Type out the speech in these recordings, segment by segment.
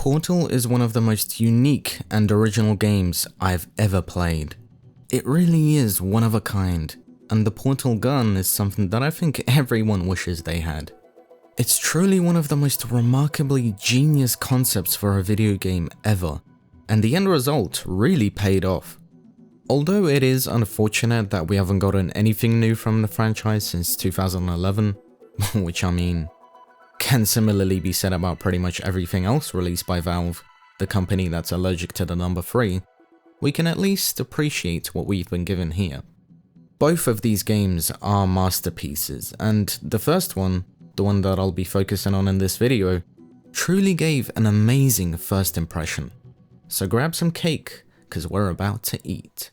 Portal is one of the most unique and original games I've ever played. It really is one of a kind, and the portal gun is something that I think everyone wishes they had. It's truly one of the most remarkably genius concepts for a video game ever, and the end result really paid off. Although it is unfortunate that we haven't gotten anything new from the franchise since 2011, which I mean, can similarly be said about pretty much everything else released by Valve, the company that's allergic to the number 3, we can at least appreciate what we've been given here. Both of these games are masterpieces, and the first one, the one that I'll be focusing on in this video, truly gave an amazing first impression. So grab some cake, cause we're about to eat.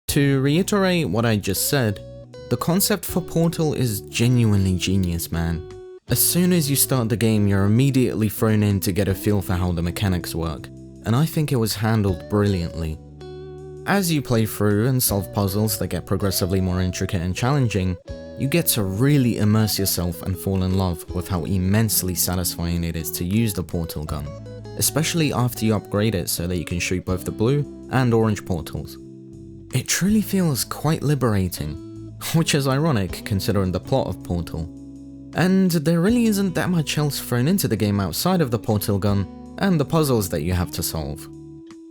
To reiterate what I just said, the concept for Portal is genuinely genius, man. As soon as you start the game, you're immediately thrown in to get a feel for how the mechanics work, and I think it was handled brilliantly. As you play through and solve puzzles that get progressively more intricate and challenging, you get to really immerse yourself and fall in love with how immensely satisfying it is to use the portal gun, especially after you upgrade it so that you can shoot both the blue and orange portals. It truly feels quite liberating, which is ironic considering the plot of Portal. And there really isn't that much else thrown into the game outside of the portal gun and the puzzles that you have to solve.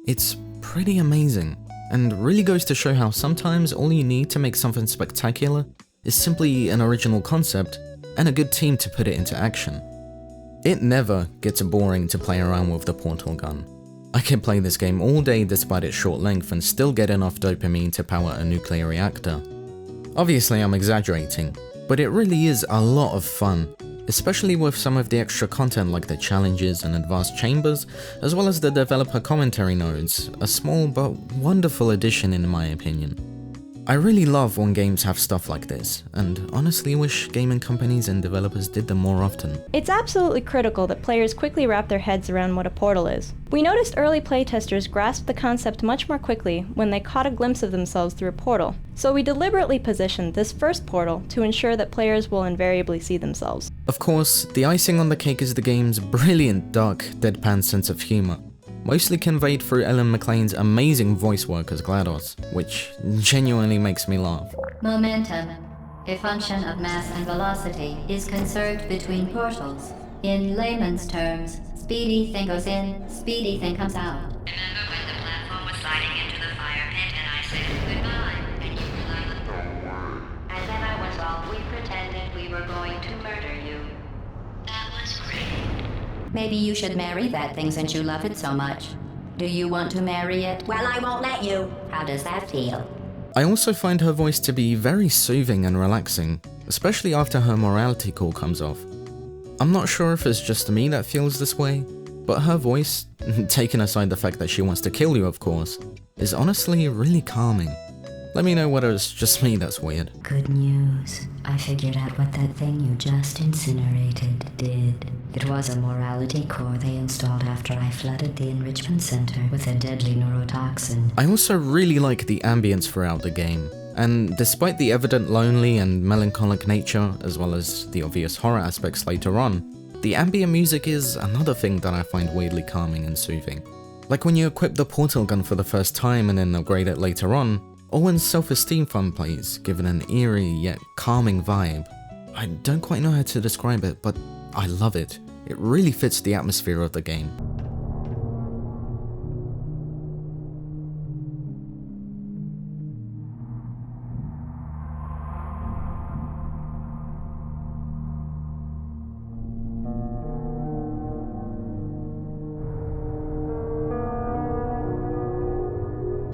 It's pretty amazing, and really goes to show how sometimes all you need to make something spectacular is simply an original concept and a good team to put it into action. It never gets boring to play around with the portal gun. I can play this game all day despite its short length and still get enough dopamine to power a nuclear reactor. Obviously I'm exaggerating, but it really is a lot of fun, especially with some of the extra content like the challenges and advanced chambers, as well as the developer commentary nodes, a small but wonderful addition in my opinion. I really love when games have stuff like this, and honestly wish gaming companies and developers did them more often. It's absolutely critical that players quickly wrap their heads around what a portal is. We noticed early playtesters grasped the concept much more quickly when they caught a glimpse of themselves through a portal, so we deliberately positioned this first portal to ensure that players will invariably see themselves. Of course, the icing on the cake is the game's brilliant, dark, deadpan sense of humor, mostly conveyed through Ellen McLean's amazing voice work as GLaDOS, which genuinely makes me laugh. Momentum, a function of mass and velocity, is conserved between portals. In layman's terms, speedy thing goes in, speedy thing comes out. Remember when the platform was sliding into the fire pit and I said goodbye, and you were like, don't worry. And then I was all, we pretended we were going to murder you. That was great. Maybe you should marry that thing since you love it so much. Do you want to marry it? Well, I won't let you. How does that feel? I also find her voice to be very soothing and relaxing, especially after her morality call comes off. I'm not sure if it's just me that feels this way, but her voice, taking aside the fact that she wants to kill you of course, is honestly really calming. Let me know whether it's just me that's weird. Good news. I figured out what that thing you just incinerated did. It was a morality core they installed after I flooded the enrichment center with a deadly neurotoxin. I also really like the ambience throughout the game, and despite the evident lonely and melancholic nature, as well as the obvious horror aspects later on, the ambient music is another thing that I find weirdly calming and soothing. Like when you equip the portal gun for the first time and then upgrade it later on, or when Self-Esteem Fun plays, given an eerie yet calming vibe. I don't quite know how to describe it, but I love it. It really fits the atmosphere of the game.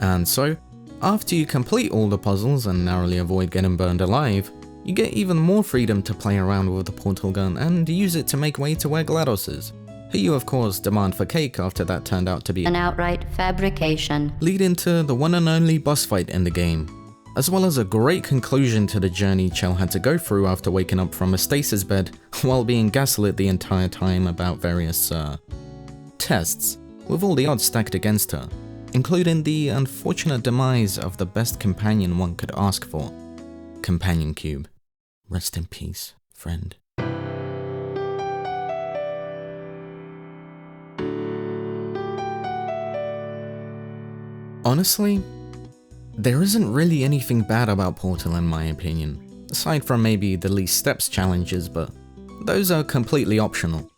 And so, after you complete all the puzzles and narrowly avoid getting burned alive, you get even more freedom to play around with the portal gun and use it to make way to where GLaDOS is, who you of course demand for cake after that turned out to be An outright fabrication. lead into the one and only boss fight in the game, as well as a great conclusion to the journey Chell had to go through after waking up from a stasis bed while being gaslit the entire time about various tests, with all the odds stacked against her. including the unfortunate demise of the best companion one could ask for, Companion Cube. Rest in peace, friend. Honestly, there isn't really anything bad about Portal in my opinion, aside from maybe the least steps challenges, but those are completely optional.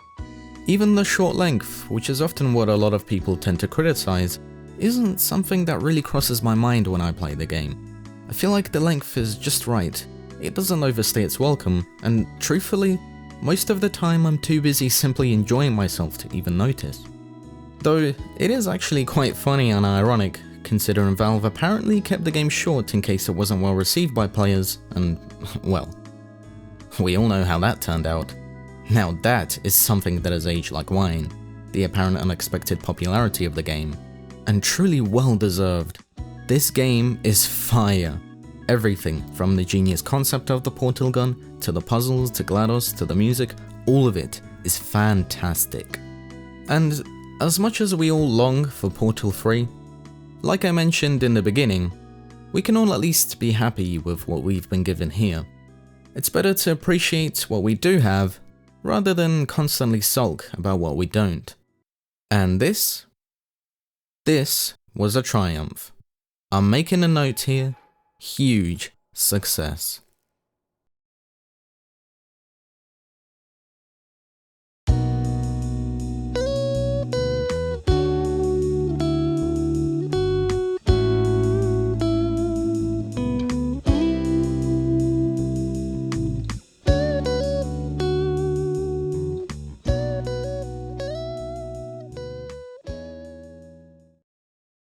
Even the short length, which is often what a lot of people tend to criticize, isn't something that really crosses my mind when I play the game. I feel like the length is just right, it doesn't overstay its welcome, and truthfully, most of the time I'm too busy simply enjoying myself to even notice. Though it is actually quite funny and ironic, considering Valve apparently kept the game short in case it wasn't well received by players, and well, we all know how that turned out. Now that is something that has aged like wine, the apparent unexpected popularity of the game, and truly well deserved. This game is fire. Everything from the genius concept of the portal gun, to the puzzles, to GLaDOS, to the music, all of it is fantastic. And as much as we all long for Portal 3, like I mentioned in the beginning, we can all at least be happy with what we've been given here. It's better to appreciate what we do have, rather than constantly sulk about what we don't. And this was a triumph. I'm making a note here, huge success.